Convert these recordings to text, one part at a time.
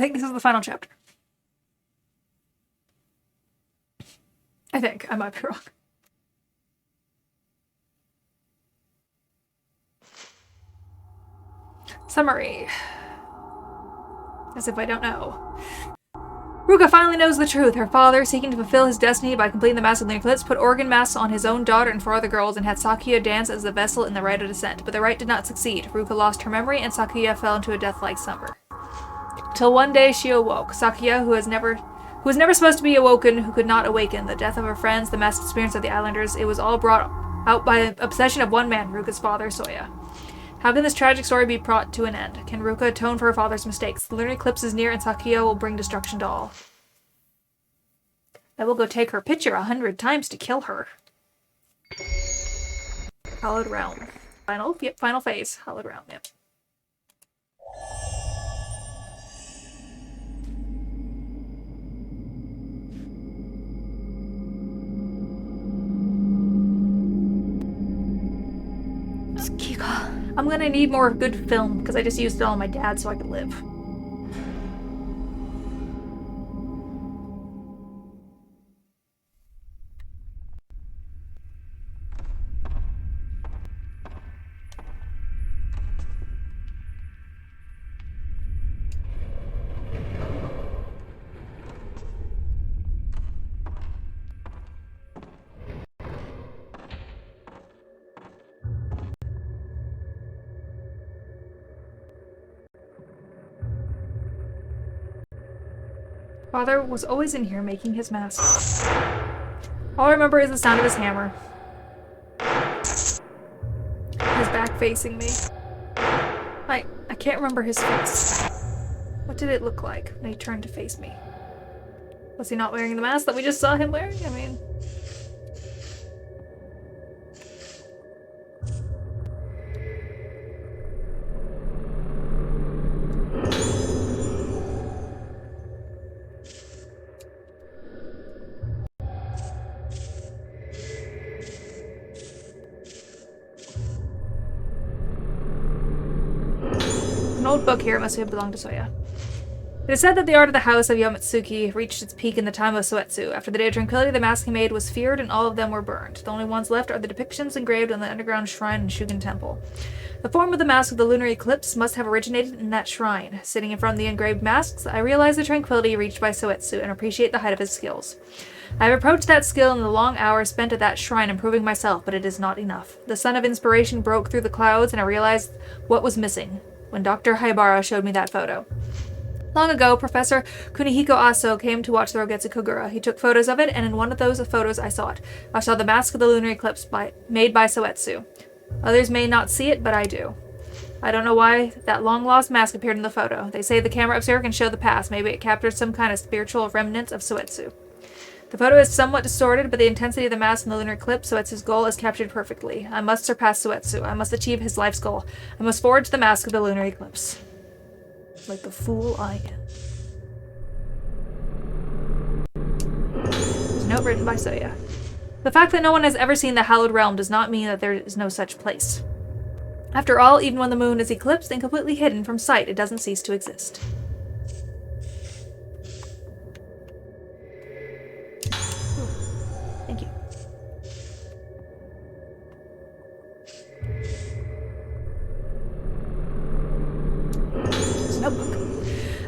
think this is the final chapter. I think. I might be wrong. Summary. As if I don't know. Ruka finally knows the truth. Her father, seeking to fulfill his destiny by completing the Mask of the Lunar Eclipse, put organ masks on his own daughter and 4 other girls and had Sakuya dance as the vessel in the rite of descent. But the rite did not succeed. Ruka lost her memory and Sakuya fell into a death-like slumber. Till one day she awoke. Sakuya, who was never supposed to be awoken, who could not awaken. The death of her friends, the mass experience of the islanders, it was all brought out by the obsession of one man, Ruka's father, Soya. How can this tragic story be brought to an end? Can Ruka atone for her father's mistakes? The lunar eclipse is near and Sakuya will bring destruction to all. I will go take her picture 100 times to kill her. Hallowed Realm. Final phase. Hallowed Realm, yep. I'm gonna need more good film, because I just used it all on my dad so I could live. Father was always in here making his mask. All I remember is the sound of his hammer. His back facing me. I can't remember his face. What did it look like when he turned to face me? Was he not wearing the mask that we just saw him wearing? I mean... An old book here, it must have belonged to Soya. It is said that the art of the house of Yamatsuki reached its peak in the time of Soetsu. After the Day of Tranquility, the mask he made was feared and all of them were burned. The only ones left are the depictions engraved on the underground shrine in Shugen Temple. The form of the mask of the lunar eclipse must have originated in that shrine. Sitting in front of the engraved masks, I realize the tranquility reached by Soetsu and appreciate the height of his skills. I have approached that skill in the long hours spent at that shrine improving myself, but it is not enough. The sun of inspiration broke through the clouds and I realized what was missing when Dr. Haibara showed me that photo. Long ago, Professor Kunihiko Aso came to watch the Rogetsu Kogura. He took photos of it, and in one of those photos I saw it. I saw the mask of the lunar eclipse made by Soetsu. Others may not see it, but I do. I don't know why that long-lost mask appeared in the photo. They say the camera observer can show the past. Maybe it captures some kind of spiritual remnant of Soetsu. The photo is somewhat distorted, but the intensity of the mask in the lunar eclipse, Soetsu's goal, is captured perfectly. I must surpass Soetsu. I must achieve his life's goal. I must forge the mask of the lunar eclipse. Like the fool I am. There's a note written by Soya. The fact that no one has ever seen the Hallowed Realm does not mean that there is no such place. After all, even when the moon is eclipsed and completely hidden from sight, it doesn't cease to exist. Thank you. Notebook.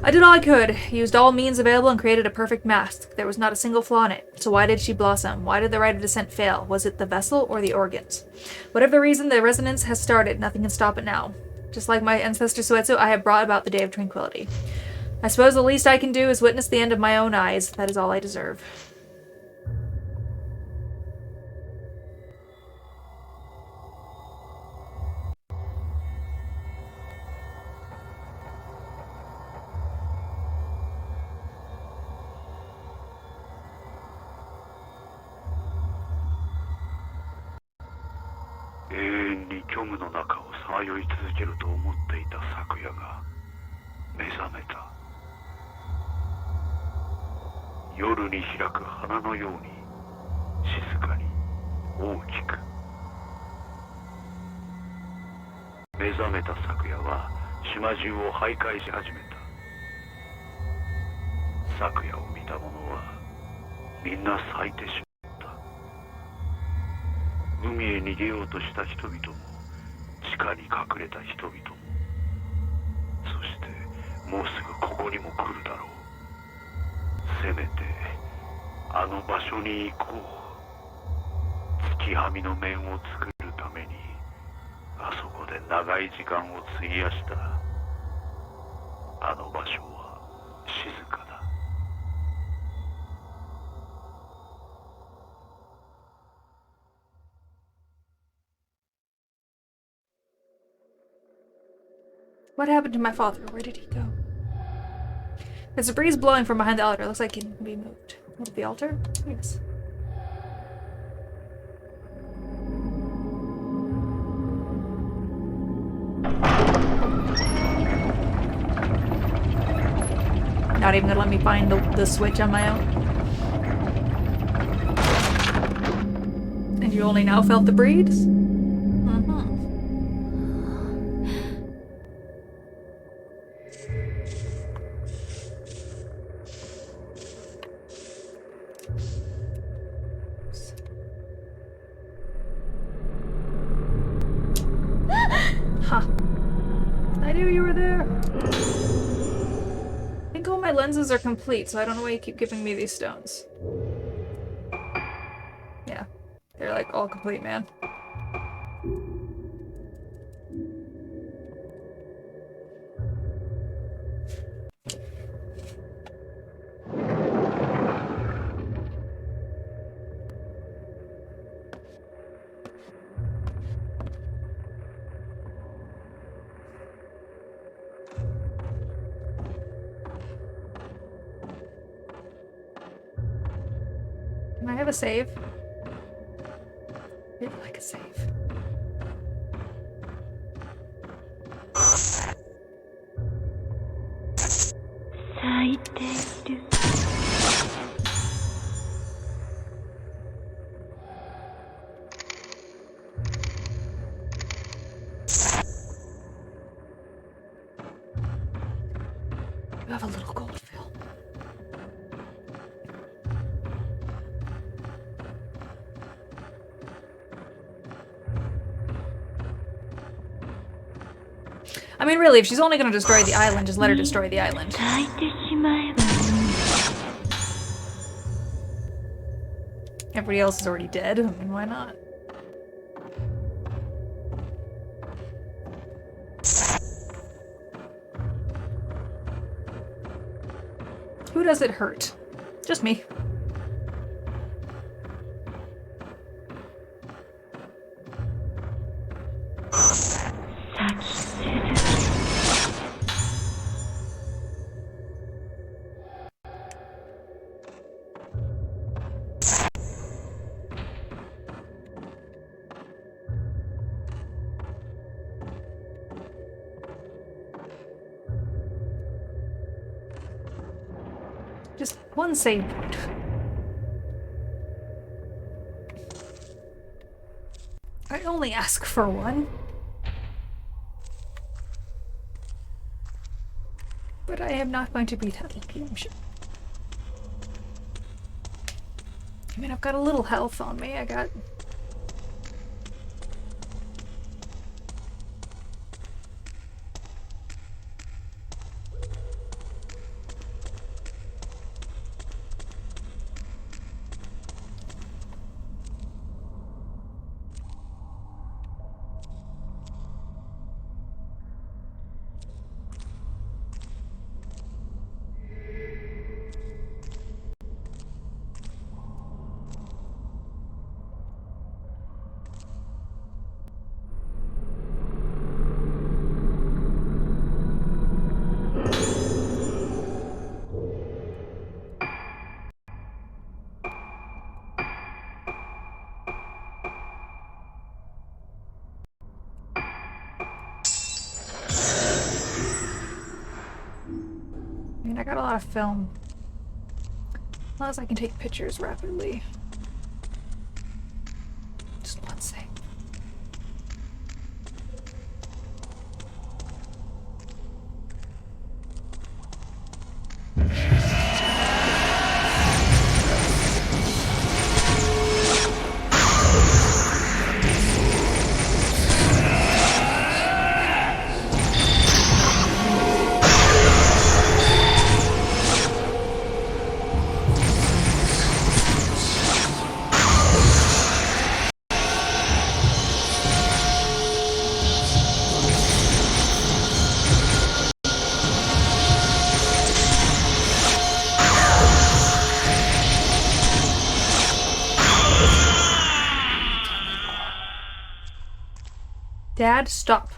I did all I could, used all means available and created a perfect mask. There was not a single flaw in it. So why did she blossom? Why did the rite of descent fail? Was it the vessel or the organs? Whatever the reason, the resonance has started. Nothing can stop it now. Just like my ancestor Soetsu, I have brought about the Day of Tranquility. I suppose the least I can do is witness the end of my own eyes. That is all I deserve. 昨夜を見た者はみんな咲いてしまった。海へ逃げようとした人々も、地下に隠れた人々も、そしてもうすぐここにも来るだろう。せめてあの場所に行こう。月はみの面を作るためにあそこで長い時間を費やした。あの場所は静かだ。What happened to my father? Where did he go? There's a breeze blowing from behind the altar. Looks like it can be moved. Move the altar? Yes. Not even gonna let me find the switch on my own. And you only now felt the breeze? Huh. I knew you were there. I think all my lenses are complete, so I don't know why you keep giving me these stones. Yeah. They're like all complete, man. Can I have a save? I'd like a save. You have a little gold film. I mean, really, if she's only gonna destroy the island, just let her destroy the island. Everybody else is already dead. I mean, why not? Who does it hurt? Just me. Just one save point. I only ask for one. But I am not going to be that lucky, I'm sure. I mean, I've got a little health on me. I got... I mean, I got a lot of film. As long as I can take pictures rapidly. Just one sec. Dad, stop.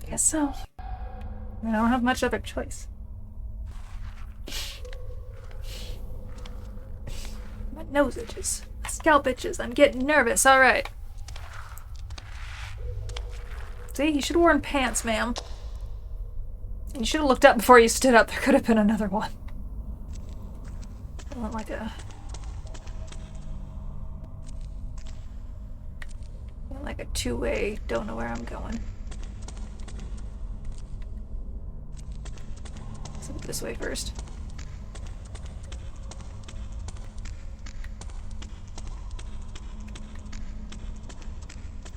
Guess so. I don't have much other choice. My nose itches. My scalp itches. I'm getting nervous. Alright. See, you should have worn pants, ma'am. And you should have looked up before you stood up. There could have been another one. I want like a... like a two-way, don't know where I'm going. Let's look this way first.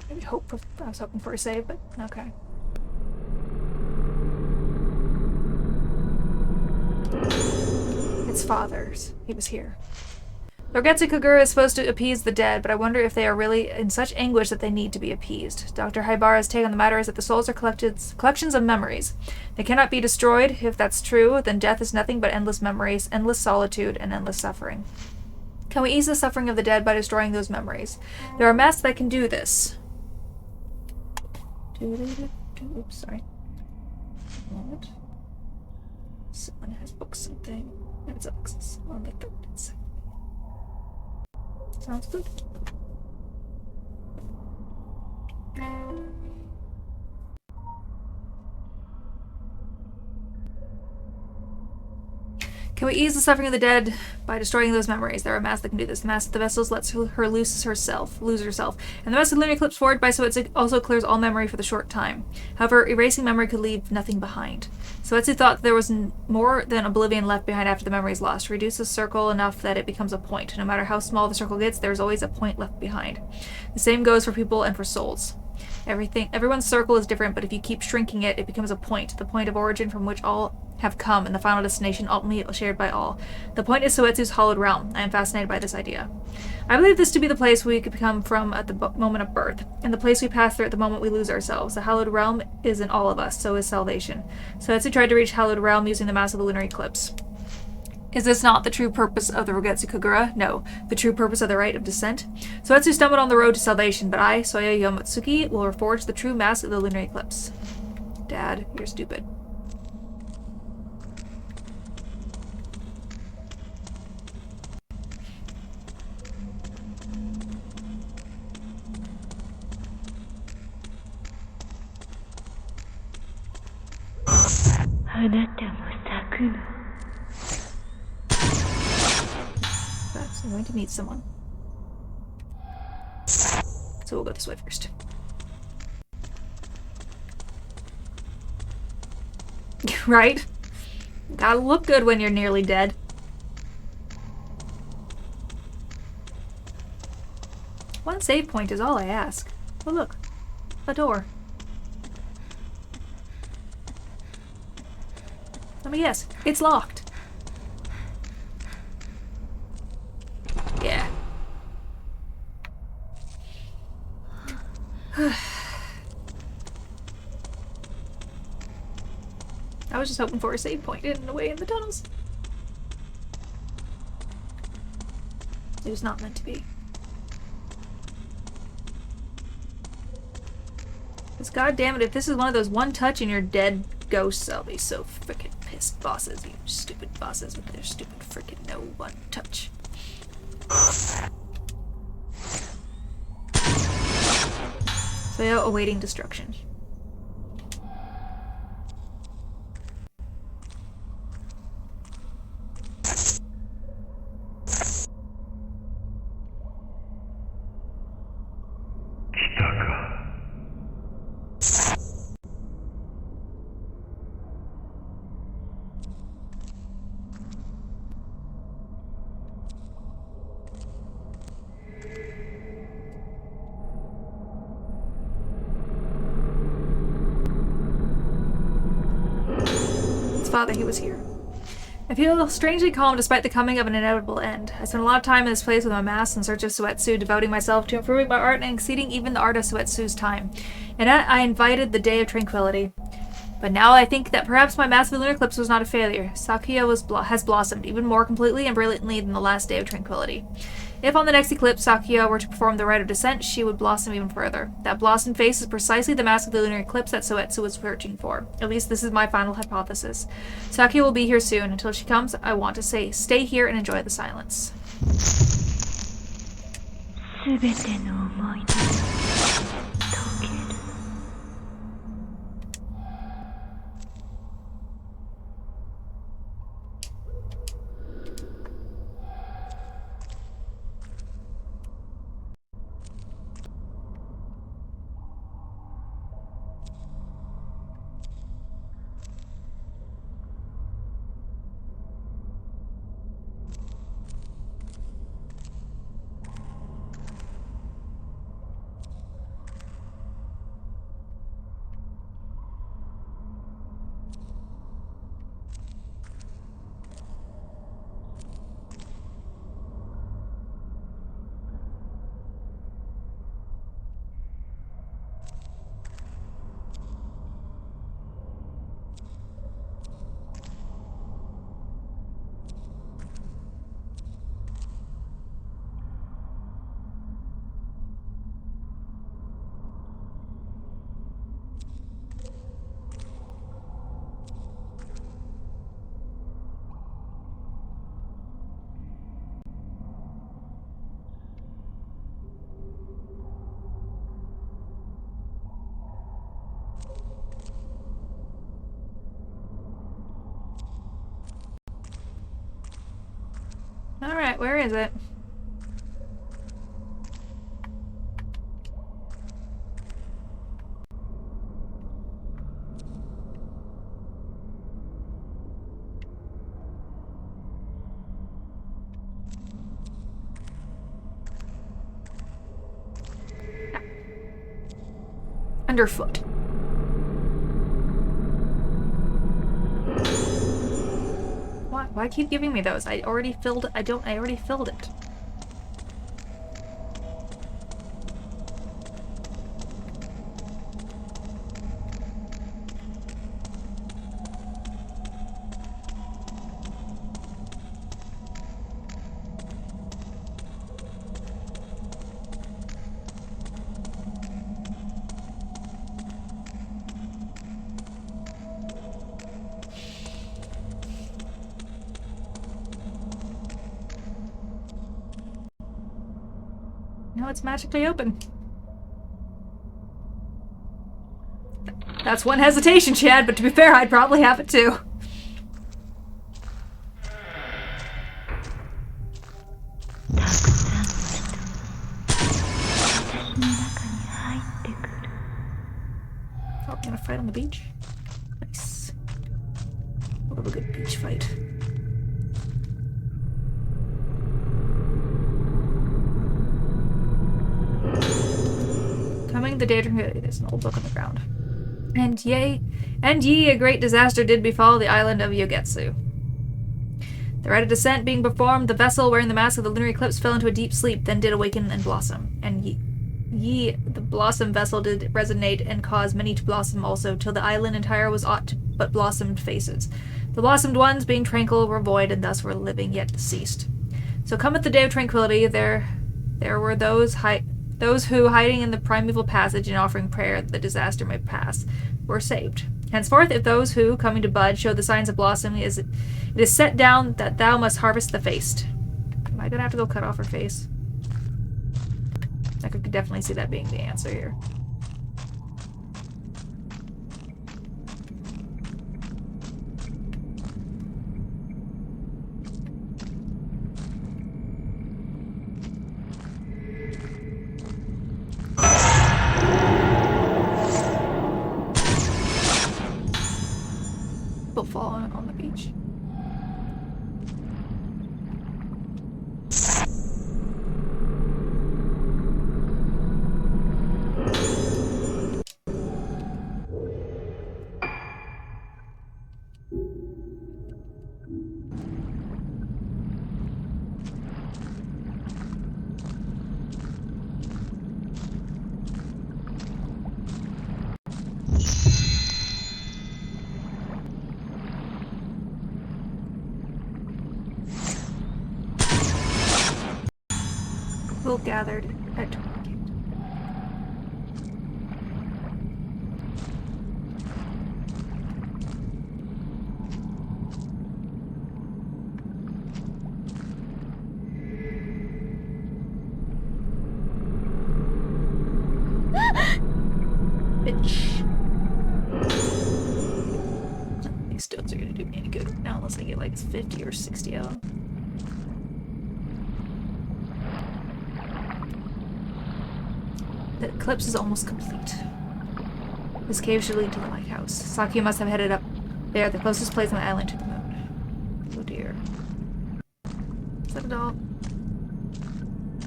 Maybe hope. I was hoping for a save, but okay. It's father's. He was here. Rogetsu Kagura is supposed to appease the dead, but I wonder if they are really in such anguish that they need to be appeased. Dr. Haibara's take on the matter is that the souls are collections of memories. They cannot be destroyed. If that's true, then death is nothing but endless memories, endless solitude, and endless suffering. Can we ease the suffering of the dead by destroying those memories? There are masks that can do this. Oops, sorry. What? Someone has booked something. It's access on the 3rd. Sounds good. Can we ease the suffering of the dead by destroying those memories? There are masks that can do this. The mask of the vessels lets her lose herself. And the mask of the lunar eclipse forward by so it also clears all memory for the short time. However, erasing memory could leave nothing behind. Soetsu thought there was more than oblivion left behind after the memory is lost. Reduce the circle enough that it becomes a point. No matter how small the circle gets, there's always a point left behind. The same goes for people and for souls. Everyone's circle is different, but if you keep shrinking it, it becomes a point, the point of origin from which all have come, and the final destination ultimately shared by all. The point is Soetsu's hallowed realm. I am fascinated by this idea. I believe this to be the place we could come from at the moment of birth, and the place we pass through at the moment we lose ourselves. The hallowed realm is in all of us, so is salvation. Soetsu tried to reach hallowed realm using the mass of the lunar eclipse. Is this not the true purpose of the Rogetsu Kagura? No. The true purpose of the rite of descent? Soetsu stumbled on the road to salvation, but I, Soya Yomotsuki, will reforge the true mask of the lunar eclipse. Dad, you're stupid. Perhaps I'm going to meet someone. So we'll go this way first. Right? Gotta look good when you're nearly dead. One save point is all I ask. Oh look, a door. Let me guess, it's locked. Yeah. I was just hoping for a save point hidden away in the tunnels. It was not meant to be. Because goddammit, if this is one of those one touch and you're dead ghosts, I'll be so frickin' pissed. Bosses, you stupid bosses with their stupid frickin' no one touch. So yeah, awaiting destruction. Father, he was here. I feel strangely calm despite the coming of an inevitable end. I spent a lot of time in this place with my mask in search of Soetsu, devoting myself to improving my art and exceeding even the art of Soetsu's time. And I invited the day of tranquility. But now I think that perhaps my mask of the lunar eclipse was not a failure. Sakuya has blossomed even more completely and brilliantly than the last day of tranquility. If on the next eclipse Sakuya were to perform the rite of descent, she would blossom even further. That blossomed face is precisely the mask of the lunar eclipse that Soetsu was searching for. At least this is my final hypothesis. Sakuya will be here soon. Until she comes, I want to say, stay here and enjoy the silence. Alright, where is it? Underfoot. Why keep giving me those? I already filled it. I already filled it. No, it's magically open. That's one hesitation, Chad, but to be fair, I'd probably have it too. Oh, we're gonna fight on the beach? Nice. We'll have a good beach fight. Coming the day there's an old book on the ground. And ye, a great disaster did befall the island of Yogetsu. The rite of descent being performed, the vessel wearing the mask of the lunar eclipse fell into a deep sleep, then did awaken and blossom. And ye, the blossom vessel did resonate and cause many to blossom also, till the island entire was aught but blossomed faces. The blossomed ones, being tranquil, were void, and thus were living yet deceased. So cometh the day of tranquility, there were those who, hiding in the primeval passage and offering prayer that the disaster might pass, were saved. Henceforth, if those who, coming to bud, show the signs of blossoming, it is set down that thou must harvest the faced. Am I gonna have to go cut off her face? I could definitely see that being the answer here. People fall on the beach. Will gathered at Tournament. Bitch. These stones are gonna do me any good right now unless I get like 50 or 60 of them. The eclipse is almost complete. This cave should lead to the lighthouse. Saki must have headed up there, the closest place on the island to the moon. Oh dear. Is that a doll?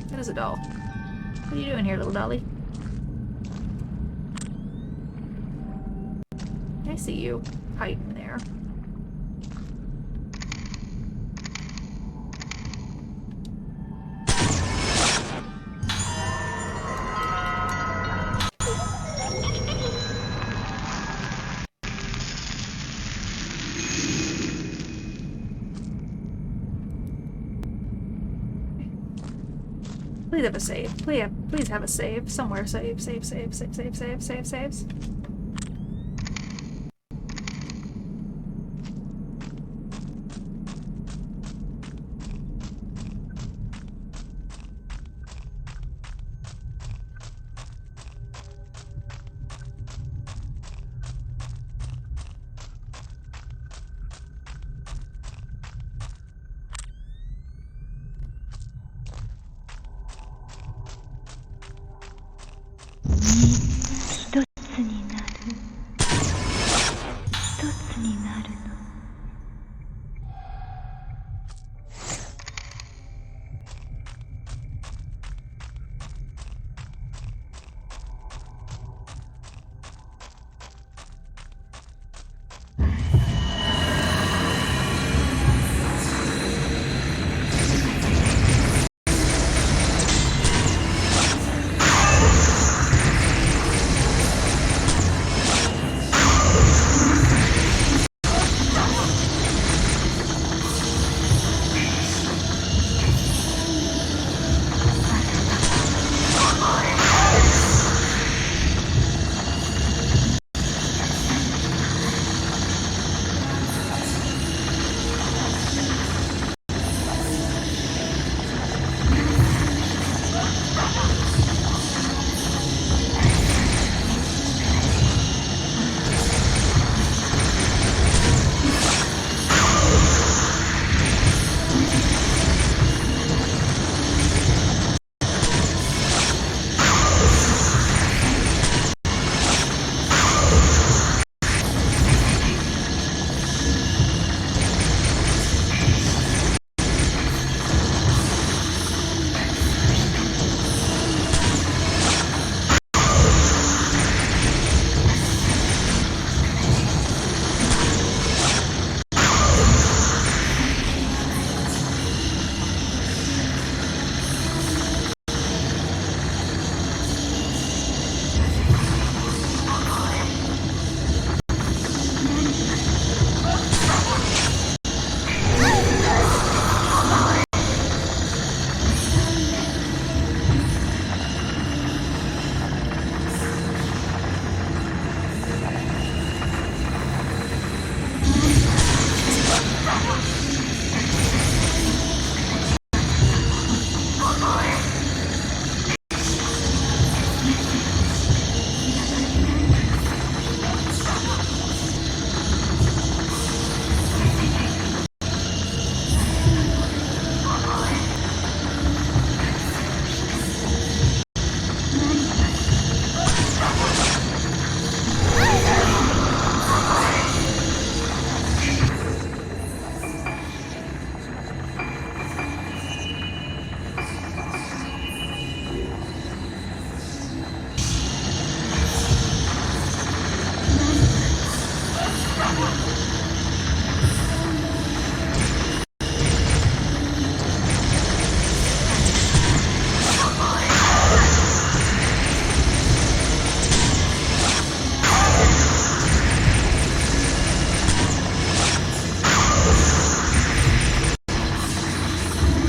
That is a doll. What are you doing here, little dolly? I see you hiding there. Please have a save. Please have a save. Somewhere save. Saves.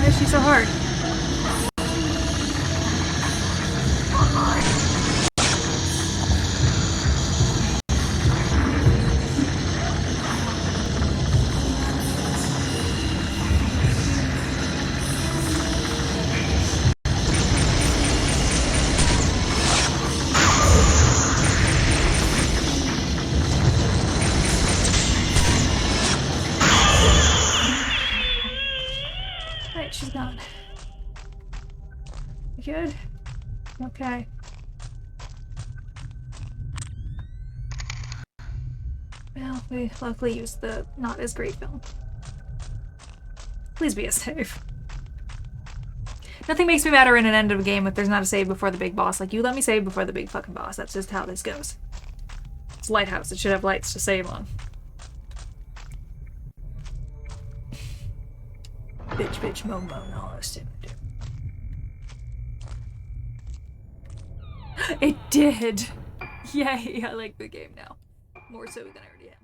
Why is she so hard? Alright, she's gone. You good? Okay. Well, we luckily used the not as great film. Please be a save. Nothing makes me madder in an end of a game if there's not a save before the big boss. Like, you let me save before the big fucking boss. That's just how this goes. It's a lighthouse. It should have lights to save on. Bitch, mo, no, it did! Yay, I like the game now. More so than I already am.